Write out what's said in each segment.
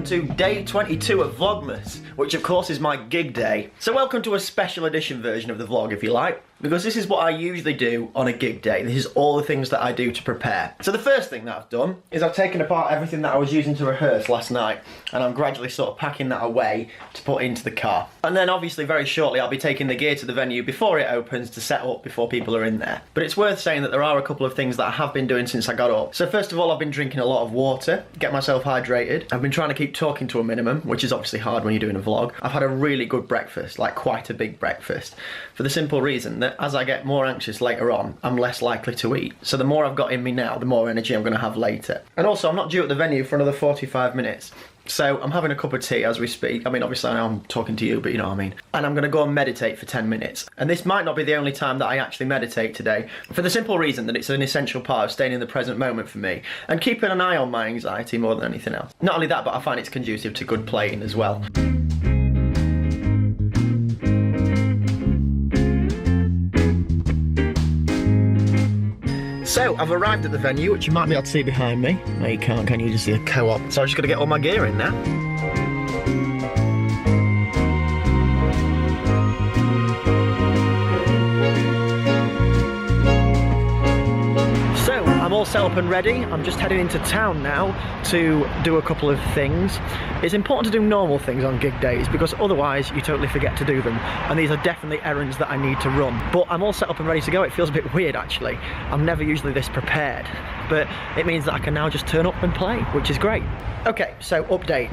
to day 22 of Vlogmas, which of course is my gig day. So welcome to a special edition version of the vlog, if you like, because this is what I usually do on a gig day. This is all the things that I do to prepare. So the first thing that I've done is I've taken apart everything that I was using to rehearse last night, and I'm gradually sort of packing that away to put into the car. And then obviously very shortly I'll be taking the gear to the venue before it opens to set up before people are in there. But it's worth saying that there are a couple of things that I have been doing since I got up. So first of all, I've been drinking a lot of water, get myself hydrated. I've been trying to keep talking to a minimum, which is obviously hard when you're doing a vlog. I've had a really good breakfast, like quite a big breakfast, for the simple reason that as I get more anxious later on, I'm less likely to eat. So the more I've got in me now, the more energy I'm going to have later. And also, I'm not due at the venue for another 45 minutes. So I'm having a cup of tea as we speak. I mean, obviously I know I'm talking to you, but you know what I mean. And I'm going to go and meditate for 10 minutes. And this might not be the only time that I actually meditate today, for the simple reason that it's an essential part of staying in the present moment for me and keeping an eye on my anxiety more than anything else. Not only that, but I find it's conducive to good playing as well. So, I've arrived at the venue, which you might be able to see behind me. No, you can't, can you? Just see a co-op. So I'm just going to get all my gear in now. So, I'm all set up and ready. I'm just heading into town now to do a couple of things. It's important to do normal things on gig days because otherwise you totally forget to do them. And these are definitely errands that I need to run. But I'm all set up and ready to go. It feels a bit weird actually. I'm never usually this prepared. But it means that I can now just turn up and play, which is great. Okay, so update.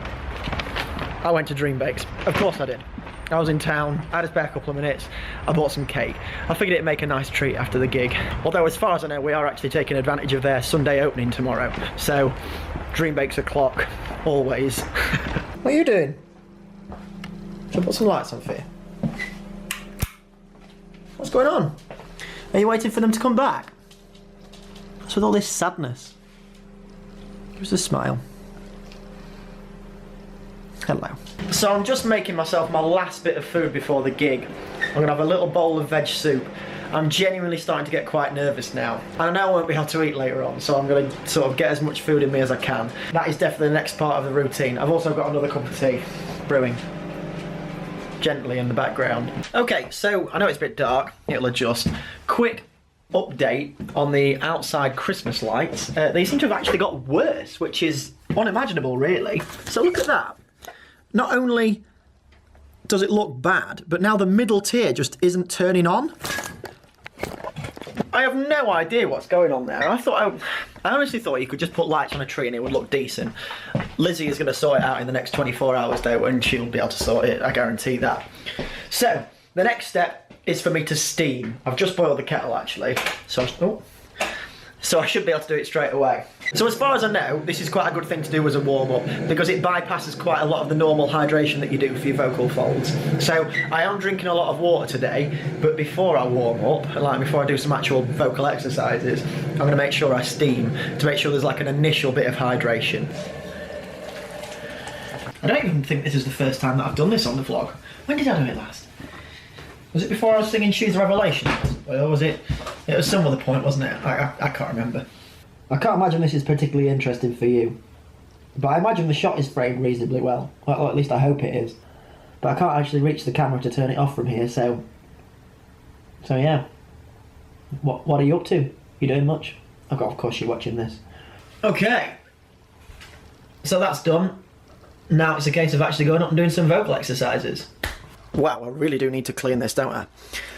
I went to Dream Bakes. Of course I did. I was in town, I had to spare a couple of minutes, I bought some cake. I figured it'd make a nice treat after the gig. Although as far as I know, we are actually taking advantage of their Sunday opening tomorrow. So, Dream Bakes o'clock, always. What are you doing? Should I put some lights on for you? What's going on? Are you waiting for them to come back? What's with all this sadness? Give us a smile. Hello. So I'm just making myself my last bit of food before the gig. I'm gonna have a little bowl of veg soup. I'm genuinely starting to get quite nervous now. And I know I won't be able to eat later on, so I'm gonna sort of get as much food in me as I can. That is definitely the next part of the routine. I've also got another cup of tea brewing gently in the background. Okay, so I know it's a bit dark, it'll adjust. Quick update on the outside Christmas lights. They seem to have actually got worse, which is unimaginable really. So look at that. Not only does it look bad, but now the middle tier just isn't turning on. I have no idea what's going on there. I honestly thought you could just put lights on a tree and it would look decent. Lizzie is going to sort it out in the next 24 hours though, and she'll be able to sort it, I guarantee that. So, the next step is for me to steam. I've just boiled the kettle actually, so I should be able to do it straight away. So as far as I know, this is quite a good thing to do as a warm-up because it bypasses quite a lot of the normal hydration that you do for your vocal folds. So I am drinking a lot of water today, but before I warm up, like before I do some actual vocal exercises, I'm going to make sure I steam to make sure there's like an initial bit of hydration. I don't even think this is the first time that I've done this on the vlog. When did I do it last? Was it before I was singing She's a Revelation? Or was it? It was some other point, wasn't it? I can't remember. I can't imagine this is particularly interesting for you. But I imagine the shot is framed reasonably well. Or at least I hope it is. But I can't actually reach the camera to turn it off from here, so yeah. What are you up to? You doing much? Oh God, of course you're watching this. Okay. So that's done. Now it's a case of actually going up and doing some vocal exercises. Wow, I really do need to clean this, don't I?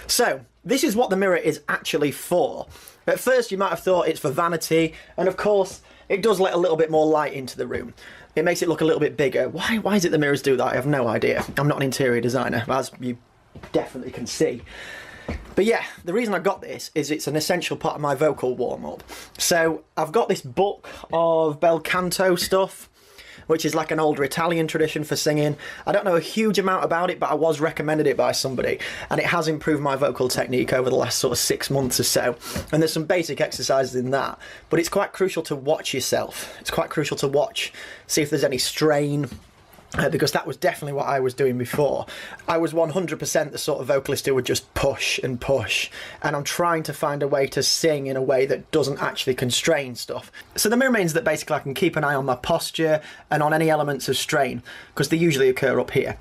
So, this is what the mirror is actually for. At first you might have thought it's for vanity, and of course it does let a little bit more light into the room. It makes it look a little bit bigger. Why is it the mirrors do that? I have no idea. I'm not an interior designer, as you definitely can see. But yeah, the reason I got this is it's an essential part of my vocal warm-up. So, I've got this book of bel canto stuff, which is like an older Italian tradition for singing. I don't know a huge amount about it, but I was recommended it by somebody, and it has improved my vocal technique over the last sort of 6 months or so. And there's some basic exercises in that, but it's quite crucial to watch yourself. It's quite crucial to watch, see if there's any strain, because that was definitely what I was doing before. I was 100% the sort of vocalist who would just push and push, and I'm trying to find a way to sing in a way that doesn't actually constrain stuff. So the mirror means that basically I can keep an eye on my posture and on any elements of strain, because they usually occur up here.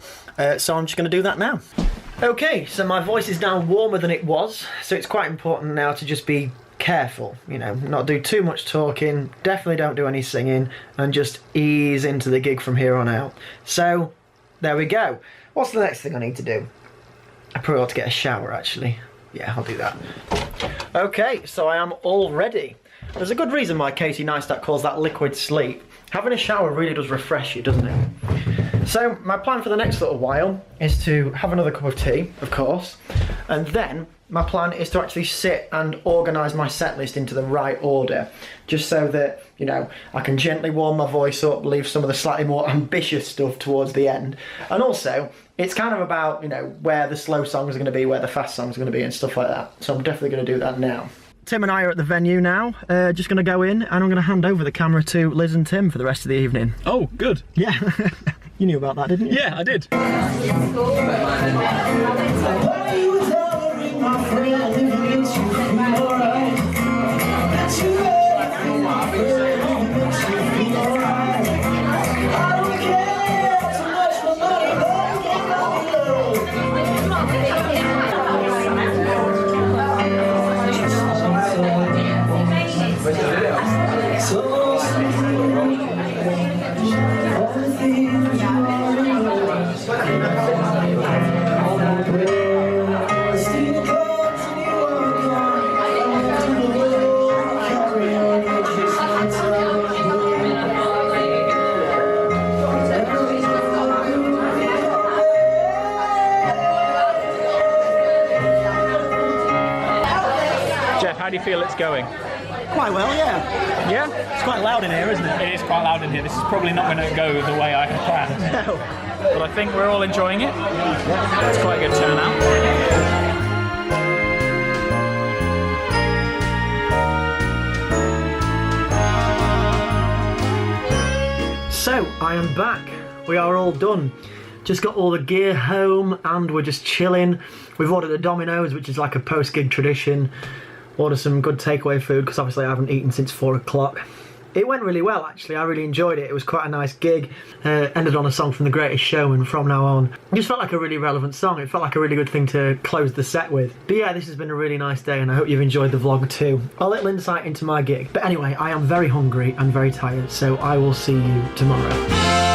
So I'm just going to do that now. Okay, so my voice is now warmer than it was, so it's quite important now to just be careful, you know, not do too much talking, definitely don't do any singing, and just ease into the gig from here on out. So, there we go. What's the next thing I need to do? I probably ought to get a shower, actually. Yeah, I'll do that. Okay, so I am all ready. There's a good reason why Casey Neistat calls that liquid sleep. Having a shower really does refresh you, doesn't it? So, my plan for the next little while is to have another cup of tea, of course, and then my plan is to actually sit and organise my set list into the right order, just so that, you know, I can gently warm my voice up, leave some of the slightly more ambitious stuff towards the end. And also, it's kind of about, you know, where the slow songs are going to be, where the fast songs are going to be and stuff like that. So I'm definitely going to do that now. Tim and I are at the venue now, just going to go in and I'm going to hand over the camera to Liz and Tim for the rest of the evening. Oh, good. Yeah. You knew about that, didn't you? Yeah, I did. Geoff, how do you feel it's going? Quite well, yeah. Yeah? It's quite loud in here, isn't it? It is quite loud in here. This is probably not going to go the way I had planned. No. But I think we're all enjoying it. Yeah. It's quite a good turnout. So, I am back. We are all done. Just got all the gear home and we're just chilling. We've ordered a Domino's, which is like a post-gig tradition. Ordered some good takeaway food because obviously I haven't eaten since 4 o'clock. It went really well, actually. I really enjoyed it. It was quite a nice gig. Ended on a song from The Greatest Showman, From Now On. It just felt like a really relevant song. It felt like a really good thing to close the set with. But yeah, this has been a really nice day and I hope you've enjoyed the vlog too. A little insight into my gig. But anyway, I am very hungry and very tired, so I will see you tomorrow.